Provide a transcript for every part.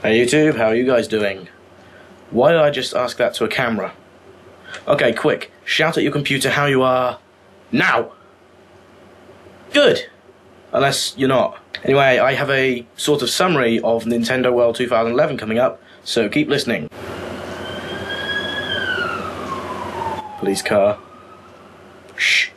Hey YouTube, how are you guys doing? Why did I just ask that to a camera? Okay, quick, shout at your computer how you are now! Good! Unless you're not. Anyway, I have a sort of summary of Nintendo World 2011 coming up, so keep listening. Police car. Shh.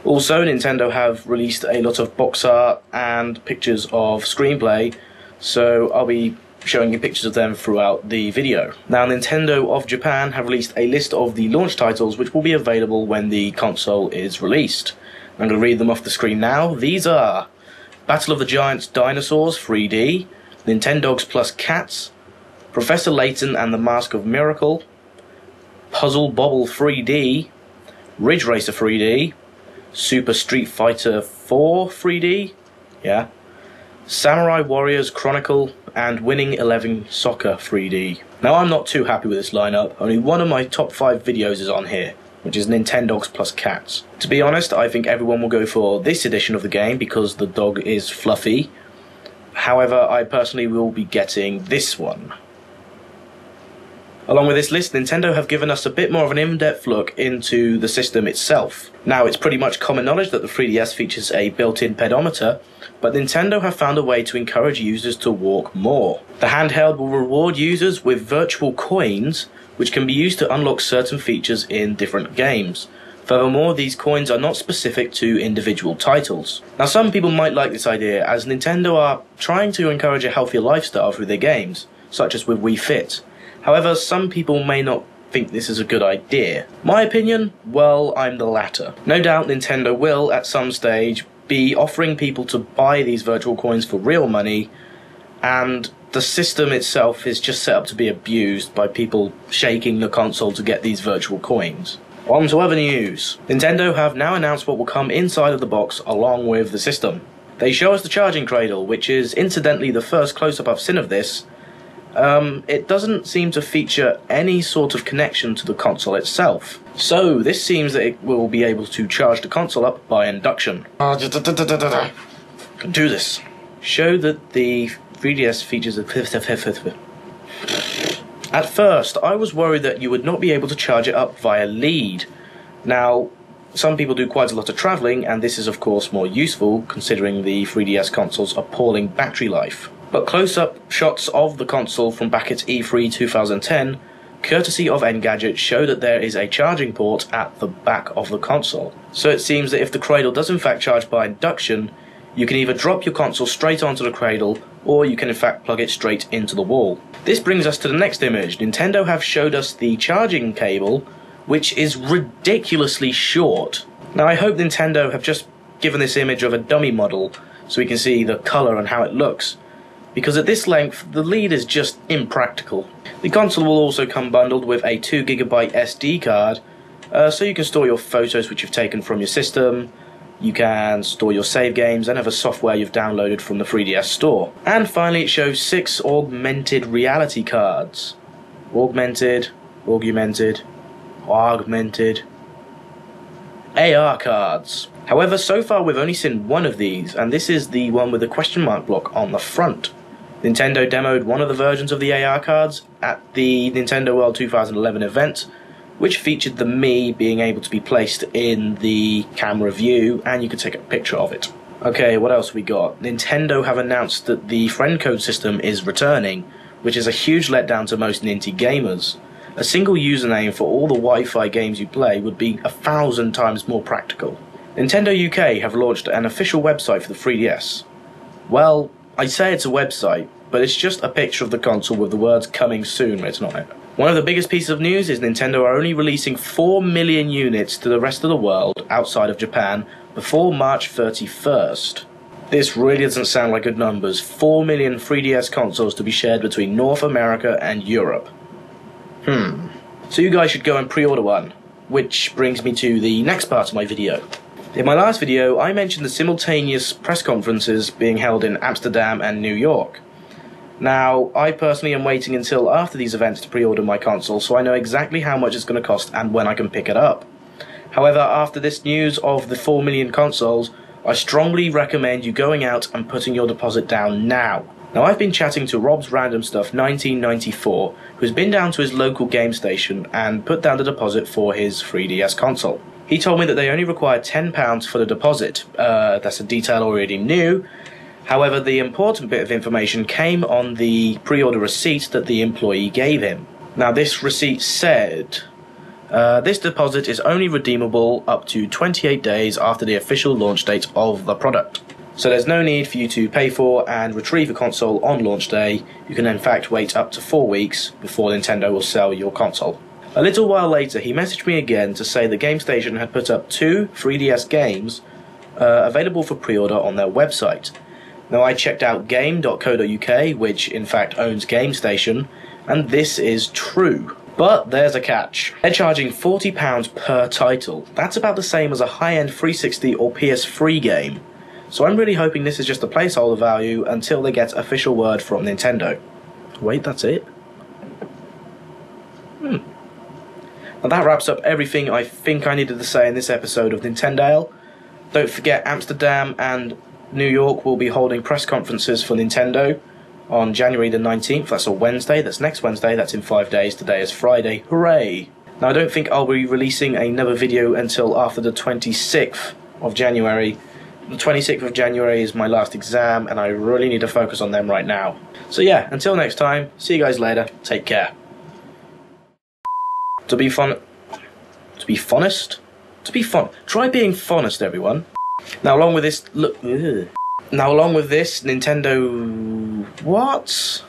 Also, Nintendo have released a lot of box art and pictures of screenplay, so I'll be showing you pictures of them throughout the video. Now, Nintendo of Japan have released a list of the launch titles which will be available when the console is released. I'm going to read them off the screen now. These are Battle of the Giants Dinosaurs 3D, Nintendogs Plus Cats, Professor Layton and the Mask of Miracle, Puzzle Bobble 3D, Ridge Racer 3D, Super Street Fighter 4 3D, yeah, Samurai Warriors Chronicle, and Winning 11 Soccer 3D. Now, I'm not too happy with this lineup. Only one of my top 5 videos is on here, which is Nintendogs Plus Cats. To be honest, I think everyone will go for this edition of the game because the dog is fluffy. However, I personally will be getting this one. Along with this list, Nintendo have given us a bit more of an in-depth look into the system itself. Now, it's pretty much common knowledge that the 3DS features a built-in pedometer, but Nintendo have found a way to encourage users to walk more. The handheld will reward users with virtual coins, which can be used to unlock certain features in different games. Furthermore, these coins are not specific to individual titles. Now, some people might like this idea, as Nintendo are trying to encourage a healthier lifestyle through their games, such as with Wii Fit. However, some people may not think this is a good idea. My opinion? Well, I'm the latter. No doubt Nintendo will, at some stage, be offering people to buy these virtual coins for real money, and the system itself is just set up to be abused by people shaking the console to get these virtual coins. On to other news. Nintendo have now announced what will come inside of the box along with the system. They show us the charging cradle, which is incidentally the first close-up I've seen of this. It doesn't seem to feature any sort of connection to the console itself. So, this seems that it will be able to charge the console up by induction. Can do this. Show that the 3DS features a... At first, I was worried that you would not be able to charge it up via lead. Now, some people do quite a lot of travelling, and this is of course more useful considering the 3DS console's appalling battery life. But close-up shots of the console from back at E3 2010, courtesy of Engadget, show that there is a charging port at the back of the console. So it seems that if the cradle does in fact charge by induction, you can either drop your console straight onto the cradle, or you can in fact plug it straight into the wall. This brings us to the next image. Nintendo have showed us the charging cable, which is ridiculously short. Now, I hope Nintendo have just given this image of a dummy model so we can see the colour and how it looks, because at this length, the lead is just impractical. The console will also come bundled with a 2GB SD card, so you can store your photos which you've taken from your system, you can store your save games and other software you've downloaded from the 3DS store. And finally, it shows 6 augmented reality cards. Augmented AR cards. However, so far we've only seen one of these, and this is the one with the question mark block on the front. Nintendo demoed one of the versions of the AR cards at the Nintendo World 2011 event, which featured the Mii being able to be placed in the camera view, and you could take a picture of it. Okay, what else we got? Nintendo have announced that the friend code system is returning, which is a huge letdown to most Ninty gamers. A single username for all the Wi-Fi games you play would be 1,000 times more practical. Nintendo UK have launched an official website for the 3DS. Well, I say it's a website, but it's just a picture of the console with the words "coming soon" written on it. One of the biggest pieces of news is Nintendo are only releasing 4 million units to the rest of the world outside of Japan before March 31st. This really doesn't sound like good numbers. 4 million 3DS consoles to be shared between North America and Europe. So you guys should go and pre-order one. Which brings me to the next part of my video. In my last video, I mentioned the simultaneous press conferences being held in Amsterdam and New York. Now, I personally am waiting until after these events to pre-order my console, so I know exactly how much it's going to cost and when I can pick it up. However, after this news of the 4 million consoles, I strongly recommend you going out and putting your deposit down now. Now, I've been chatting to Rob's Random Stuff 1994, who's been down to his local game station and put down the deposit for his 3DS console. He told me that they only required £10 for the deposit. That's a detail I already knew. However, the important bit of information came on the pre-order receipt that the employee gave him. Now, this receipt said, this deposit is only redeemable up to 28 days after the official launch date of the product. So there's no need for you to pay for and retrieve a console on launch day. You can in fact wait up to 4 weeks before Nintendo will sell your console. A little while later, he messaged me again to say the GameStation had put up 2 3DS games available for pre-order on their website. Now, I checked out game.co.uk, which in fact owns GameStation, and this is true. But there's a catch. They're charging £40 per title. That's about the same as a high-end 360 or PS3 game. So I'm really hoping this is just a placeholder value until they get official word from Nintendo. Wait, that's it? Now that wraps up everything I think I needed to say in this episode of NintenDale. Don't forget, Amsterdam and New York will be holding press conferences for Nintendo on January the 19th. That's a Wednesday. That's next Wednesday. That's in 5 days. Today is Friday. Hooray! Now, I don't think I'll be releasing another video until after the 26th of January. The 26th of January is my last exam, and I really need to focus on them right now. So yeah, until next time, see you guys later. Take care. Try being honest, everyone. Now, along with this, Nintendo, what?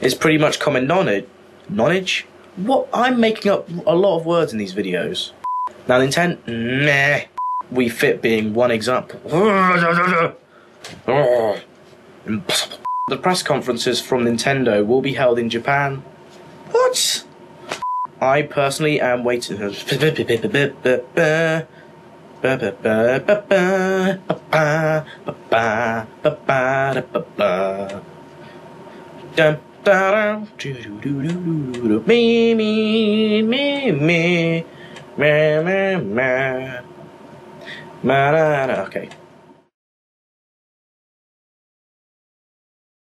It's pretty much common knowledge. What? I'm making up a lot of words in these videos. Now, Wii Fit being one example. Impossible. The press conferences from Nintendo will be held in Japan. What? I personally am waiting. Okay.